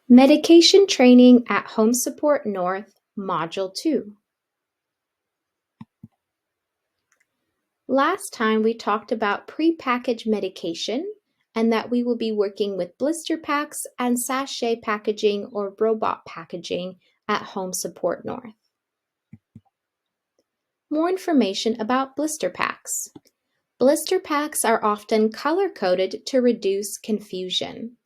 Medication Training at Home Support North, Module 2. Last time we talked about prepackaged medication and that we will be working with blister packs and sachet packaging or robot packaging at Home Support North. More information about blister packs. Blister packs are often color-coded to reduce confusion.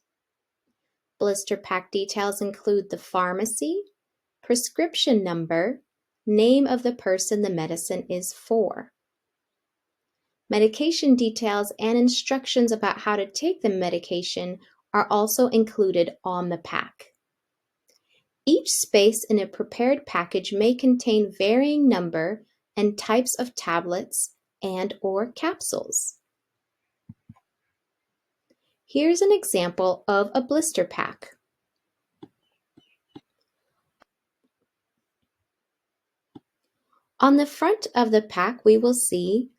Blister pack details include the pharmacy, prescription number, name of the person the medicine is for. Medication details and instructions about how to take the medication are also included on the pack. Each space in a prepared package may contain varying number and types of tablets and/or capsules. Here's an example of a blister pack. On the front of the pack, we will see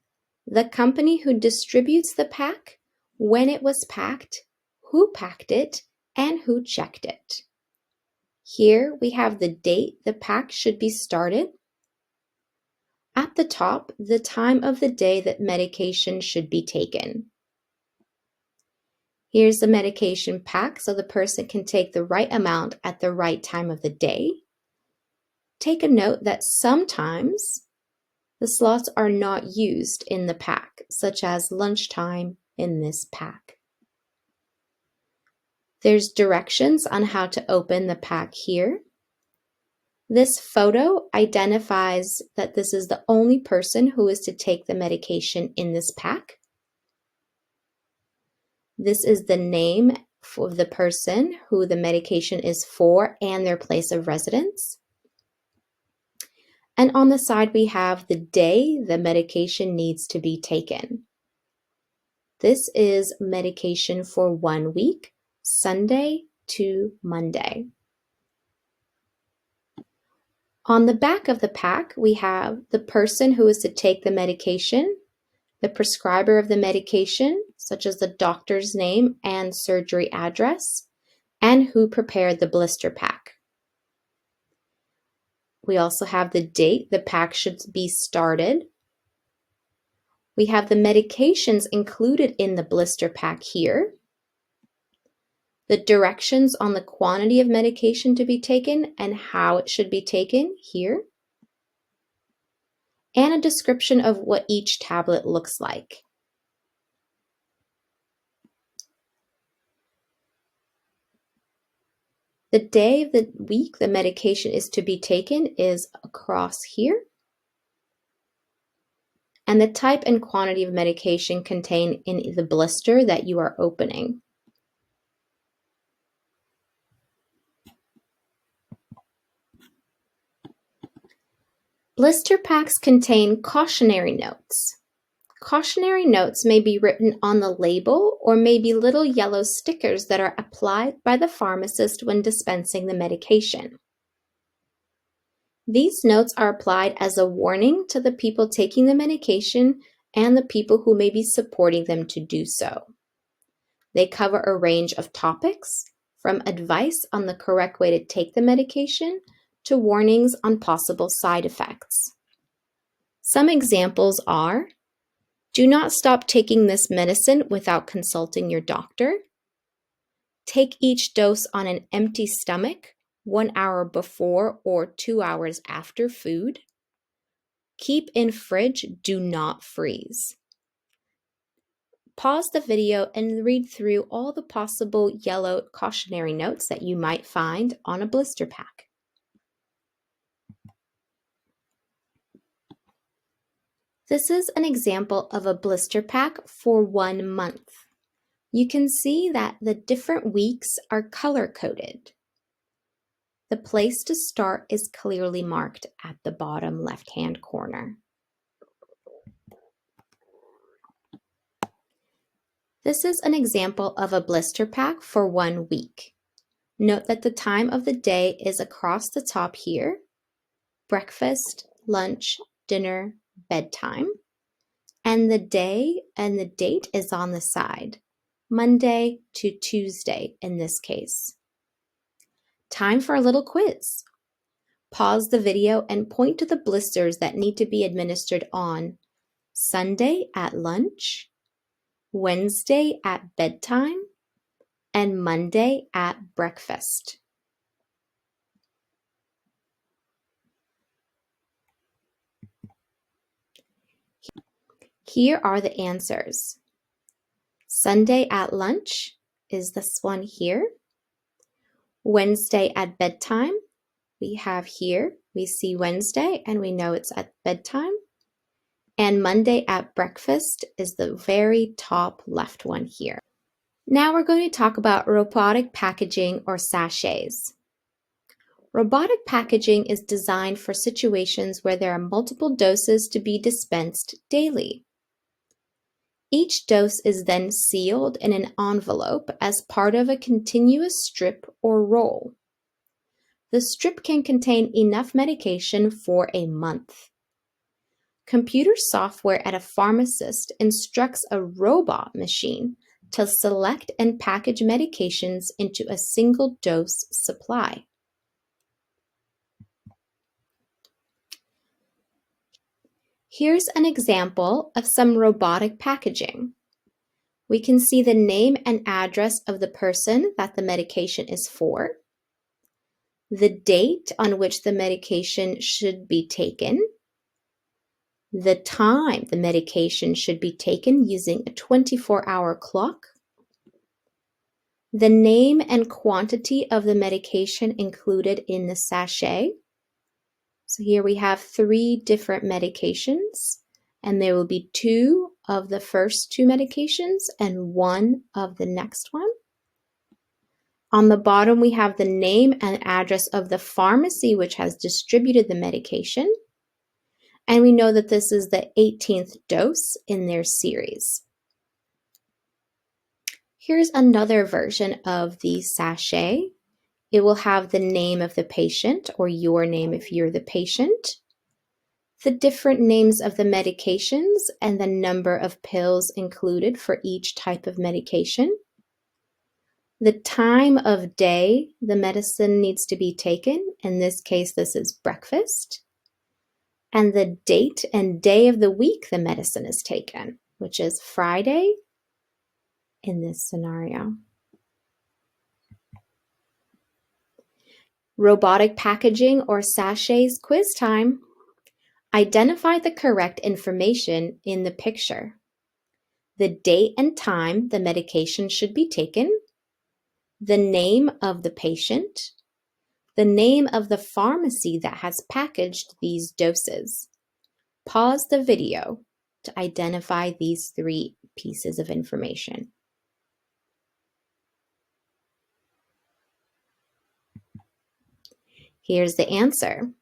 the company who distributes the pack, when it was packed, who packed it, and who checked it. Here we have the date the pack should be started. At the top, the time of the day that medication should be taken. Here's the medication pack so the person can take the right amount at the right time of the day. Take a note that sometimes the slots are not used in the pack, such as lunchtime in this pack. There's directions on how to open the pack here. This photo identifies that this is the only person who is to take the medication in this pack. This is the name of the person who the medication is for and their place of residence. And on the side we have the day the medication needs to be taken. This is medication for 1 week, Sunday to Monday. On the back of the pack, we have the person who is to take the medication, the prescriber of the medication, such as the doctor's name and surgery address, and who prepared the blister pack. We also have the date the pack should be started. We have the medications included in the blister pack here, the directions on the quantity of medication to be taken and how it should be taken here, and a description of what each tablet looks like. The day of the week the medication is to be taken is across here, and the type and quantity of medication contained in the blister that you are opening. Blister packs contain cautionary notes. Cautionary notes may be written on the label or may be little yellow stickers that are applied by the pharmacist when dispensing the medication. These notes are applied as a warning to the people taking the medication and the people who may be supporting them to do so. They cover a range of topics, from advice on the correct way to take the medication to warnings on possible side effects. Some examples are: do not stop taking this medicine without consulting your doctor. Take each dose on an empty stomach 1 hour before or 2 hours after food. Keep in fridge, do not freeze. Pause the video and read through all the possible yellow cautionary notes that you might find on a blister pack. This is an example of a blister pack for 1 month. You can see that the different weeks are color-coded. The place to start is clearly marked at the bottom left-hand corner. This is an example of a blister pack for 1 week. Note that the time of the day is across the top here: breakfast, lunch, dinner, bedtime. And the day and the date is on the side, Monday to Tuesday in this case. Time for a little quiz. Pause the video and point to the blisters that need to be administered on Sunday at lunch, Wednesday at bedtime, and Monday at breakfast. Here are the answers. Sunday at lunch is this one here. Wednesday at bedtime, we have here, we see Wednesday and we know it's at bedtime. And Monday at breakfast is the very top left one here. Now we're going to talk about robotic packaging or sachets. Robotic packaging is designed for situations where there are multiple doses to be dispensed daily. Each dose is then sealed in an envelope as part of a continuous strip or roll. The strip can contain enough medication for a month. Computer software at a pharmacist instructs a robot machine to select and package medications into a single dose supply. Here's an example of some robotic packaging. We can see the name and address of the person that the medication is for, the date on which the medication should be taken, the time the medication should be taken using a 24-hour clock, the name and quantity of the medication included in the sachet. So here we have 3 different medications, and there will be 2 of the first 2 medications and 1 of the next one. On the bottom, we have the name and address of the pharmacy which has distributed the medication. And we know that this is the 18th dose in their series. Here's another version of the sachet. It will have the name of the patient, or your name if you're the patient, the different names of the medications and the number of pills included for each type of medication, the time of day the medicine needs to be taken, in this case this is breakfast, and the date and day of the week the medicine is taken, which is Friday in this scenario. Robotic packaging or sachets quiz time. Identify the correct information in the picture. The date and time the medication should be taken, the name of the patient, the name of the pharmacy that has packaged these doses. Pause the video to identify these 3 pieces of information. Here's the answer.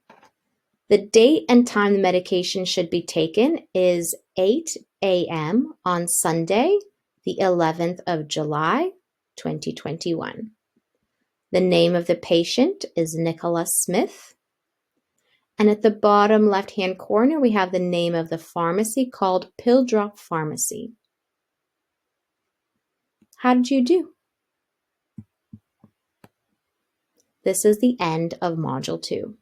The date and time the medication should be taken is 8 a.m. on Sunday, the 11th of July, 2021. The name of the patient is Nicholas Smith. And at the bottom left-hand corner, we have the name of the pharmacy called Pill Drop Pharmacy. How did you do? This is the end of Module 2.